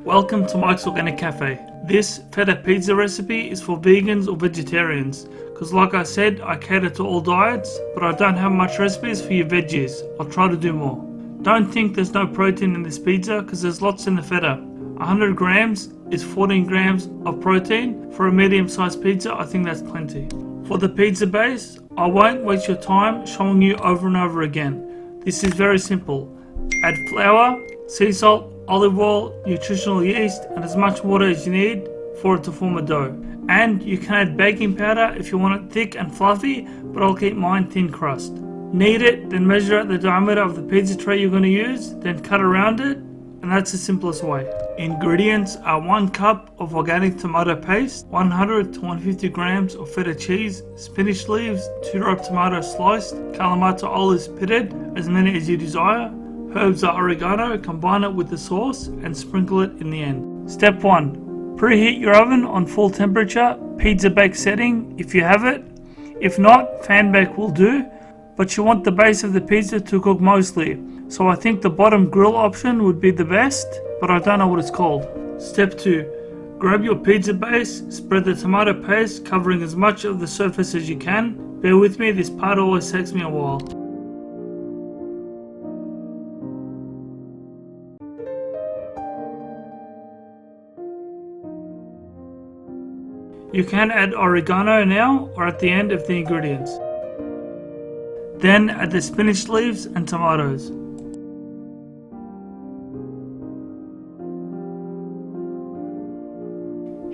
Welcome to Mike's Organic Cafe. This Feta pizza recipe is for vegans or vegetarians because like I said, I cater to all diets, but I don't have much recipes for your veggies. I'll try to do more. Don't think there's no protein in this pizza because there's lots in the feta. 100 grams is 14 grams of protein. For a medium-sized pizza, I think that's plenty. For the pizza base, I won't waste your time showing you over and over again. This is very simple. Add flour, sea salt, olive oil, nutritional yeast, and as much water as you need for it to form a dough. And you can add baking powder if you want it thick and fluffy, but I'll keep mine thin crust. Knead it, then measure out the diameter of the pizza tray you're going to use, then cut around it, and that's the simplest way. Ingredients are 1 cup of organic tomato paste, 100 to 150 grams of feta cheese, spinach leaves, 2 ripe tomatoes sliced, Kalamata olives pitted, as many as you desire. Herbs are oregano, combine it with the sauce and sprinkle it in the end. Step 1. Preheat your oven on full temperature, pizza bake setting if you have it. If not, fan bake will do, but you want the base of the pizza to cook mostly. So I think the bottom grill option would be the best, but I don't know what it's called. Step 2. Grab your pizza base, spread the tomato paste covering as much of the surface as you can. Bear with me, this part always takes me a while. You can add oregano now or at the end of the ingredients. Then add the spinach leaves and tomatoes.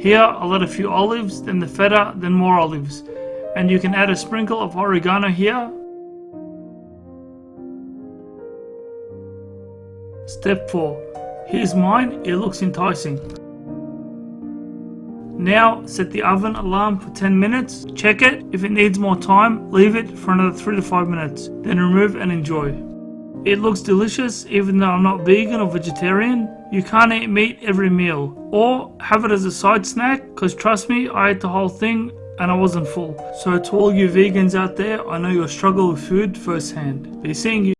Here I'll add a few olives, then the feta, then more olives. And you can add a sprinkle of oregano here. Step 4. Here's mine, it looks enticing. Now set the oven alarm for 10 minutes, check it, if it needs more time, leave it for another 3 to 5 minutes, then remove and enjoy. It looks delicious even though I'm not vegan or vegetarian. You can't eat meat every meal, or have it as a side snack, because trust me, I ate the whole thing and I wasn't full. So to all you vegans out there, I know you'll struggle with food firsthand. Be seeing you.